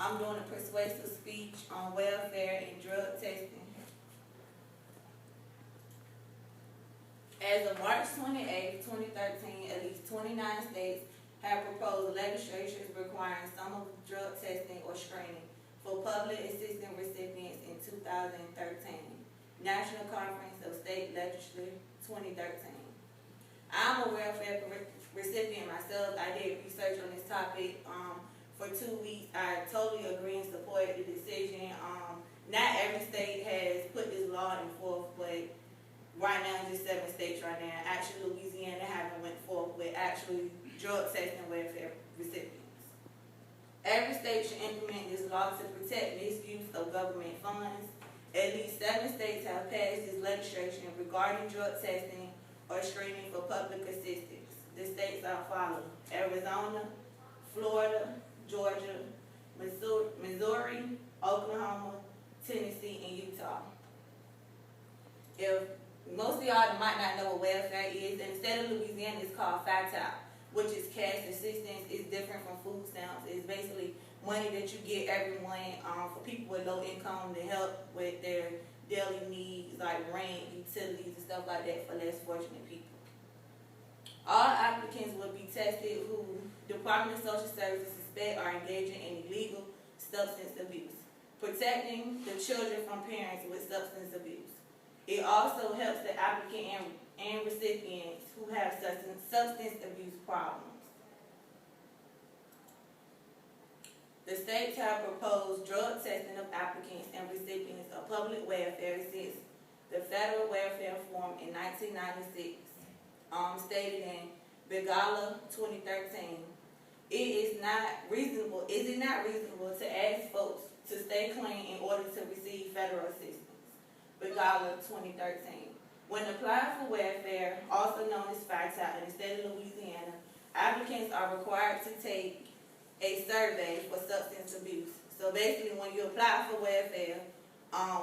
I'm doing a persuasive speech on welfare and drug testing. As of March 28, 2013, at least 29 states have proposed legislation requiring some of drug testing or screening for public assistance recipients in 2013. National Conference of State Legislatures 2013. I'm a welfare recipient myself. I did research on this topic for 2 weeks. I totally agree and support the decision. Not every state has put this law in forth, but right now it's just 7 states right now. Actually, Louisiana haven't went forth with actually drug testing welfare recipients. Every state should implement this law to protect misuse of government funds. At least 7 states have passed this legislation regarding drug testing or screening for public assistance. The states are followed: Arizona, Florida, Georgia, Missouri, Oklahoma, Tennessee, and Utah. If most of y'all might not know what welfare is, and instead of Louisiana, it's called FATAP, which is cash assistance. It's different from food stamps. It's basically money that you get every month for people with low income to help with their daily needs like rent, utilities, and stuff like that for less fortunate people. All applicants will be tested who Department of Social Services suspect are engaging in illegal substance abuse, protecting the children from parents with substance abuse. It also helps the applicant and recipients who have substance abuse problems. The states have proposed drug testing of applicants and recipients of public welfare since the Federal Welfare Reform in 1996, stated in Begala 2013. Is it not reasonable to ask folks to stay clean in order to receive federal assistance? Begala 2013. When applying for welfare, also known as FATAP in the state of Louisiana, applicants are required to take a survey for substance abuse. So basically, when you apply for welfare,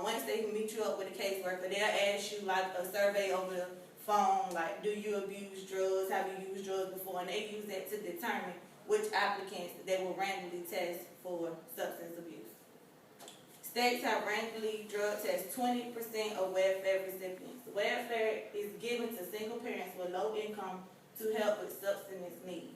once they meet you up with a caseworker, they'll ask you like a survey over the phone, like, do you abuse drugs? Have you used drugs before? And they use that to determine which applicants they will randomly test for substance abuse. States have randomly drug test 20% of welfare recipients. Welfare is given to single parents with low income to help with subsistence needs.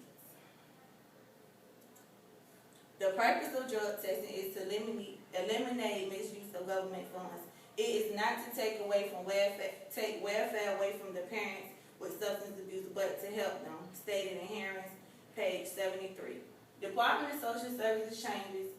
The purpose of drug testing is to eliminate misuse of government funds. It is not to take welfare away from the parents with substance abuse, but to help them, stated in hearings, page 73. Department of Social Services changes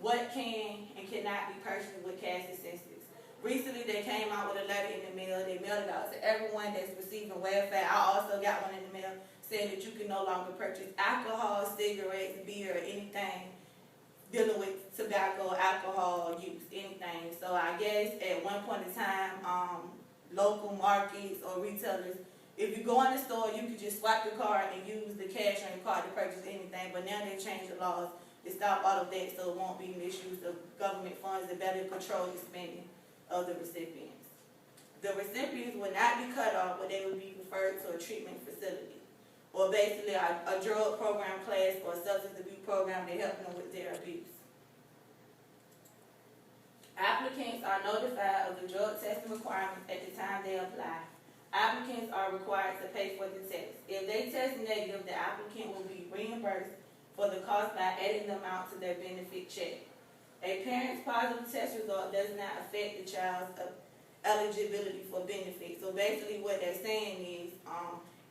what can and cannot be purchased with cash assistance. Recently, they came out with a letter in the mail. They mailed it out to everyone that's receiving welfare. I also got one in the mail saying that you can no longer purchase alcohol, cigarettes, beer, or anything dealing with tobacco, alcohol use, anything. So I guess at one point in time, local markets or retailers, if you go in the store, you could just swipe the card and use the cash on your card to purchase anything. But now they've changed the laws to stop all of that, so it won't be misuse of government funds to better control the spending of the recipients. The recipients will not be cut off, but they will be referred to a treatment facility, or basically a drug program class or a substance abuse program to help them with their abuse. Applicants are notified of the drug testing requirements at the time they apply. Applicants are required to pay for the test. If they test negative, the applicant will be reimbursed for the cost by adding the amount to their benefit check. A parent's positive test result does not affect the child's eligibility for benefits. So basically what they're saying is,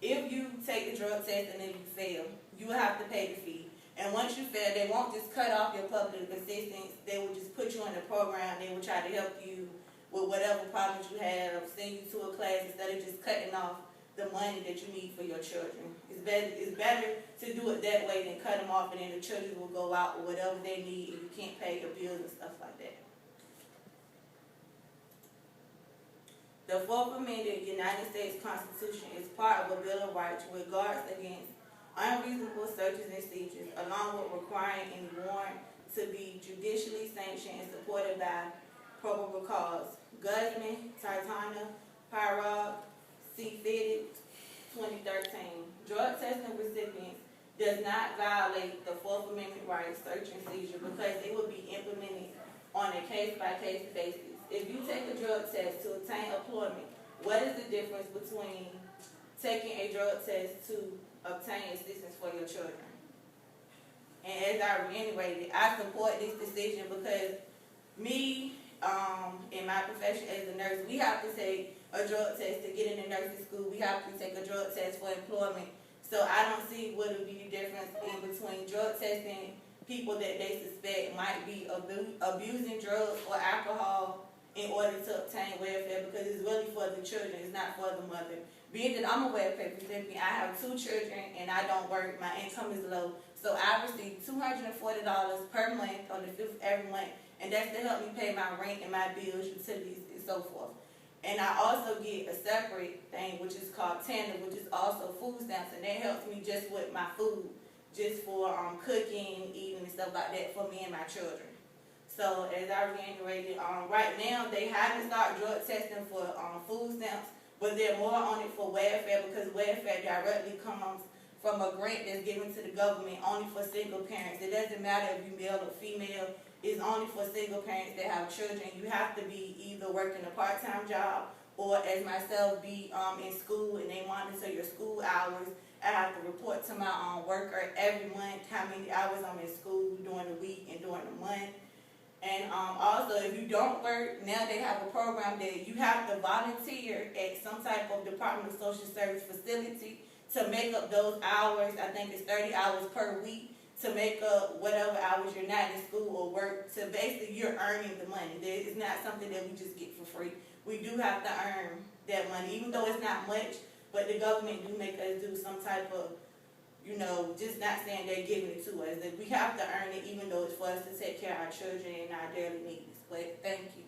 if you take the drug test and then you fail, you will have to pay the fee. And once you fail, they won't just cut off your public assistance. They will just put you in a program. They will try to help you with whatever problems you have, send you to a class instead of just cutting off the money that you need for your children. It's better to do it that way than cut them off and then the children will go out with whatever they need and you can't pay your bills and stuff like that. The 4th Amendment United States Constitution is part of a Bill of Rights which guards against unreasonable searches and seizures, along with requiring any warrant to be judicially sanctioned and supported by probable cause. Guzman, Titana, Pyrog, C. Fitted, 2013. Drug testing recipients does not violate the Fourth Amendment right, search and seizure, because it will be implemented on a case-by-case basis. If you take a drug test to obtain employment, what is the difference between taking a drug test to obtain assistance for your children? And as I reiterated, I support this decision because me, in my profession as a nurse, we have to take a drug test to get into nursing school. We have to take a drug test for employment. So I don't see what would be the difference in between drug testing people that they suspect might be abusing drugs or alcohol in order to obtain welfare, because it's really for the children, it's not for the mother. Being that I'm a welfare recipient, I have 2 children and I don't work, my income is low. So I receive $240 per month on the 5th every month, and that's to help me pay my rent and my bills, utilities, and so forth. And I also get a separate thing, which is called tandem, which is also food stamps, and that helps me just with my food, just for cooking, eating, and stuff like that for me and my children. So as I reiterated, right now they haven't started drug testing for food stamps, but they're more on it for welfare, because welfare directly comes from a grant that's given to the government only for single parents. It doesn't matter if you're male or female. It's only for single parents that have children. You have to be either working a part-time job or, as myself, be in school, and they monitor your school hours. I have to report to my worker every month how many hours I'm in school during the week and during the month. And also, if you don't work, now they have a program that you have to volunteer at some type of Department of Social Service facility to make up those hours. I think it's 30 hours per week, to make up whatever hours you're not in school or work. So basically, you're earning the money. It's not something that we just get for free. We do have to earn that money, even though it's not much, but the government do make us do some type of, just not saying they're giving it to us. That we have to earn it, even though it's for us to take care of our children and our daily needs. But thank you.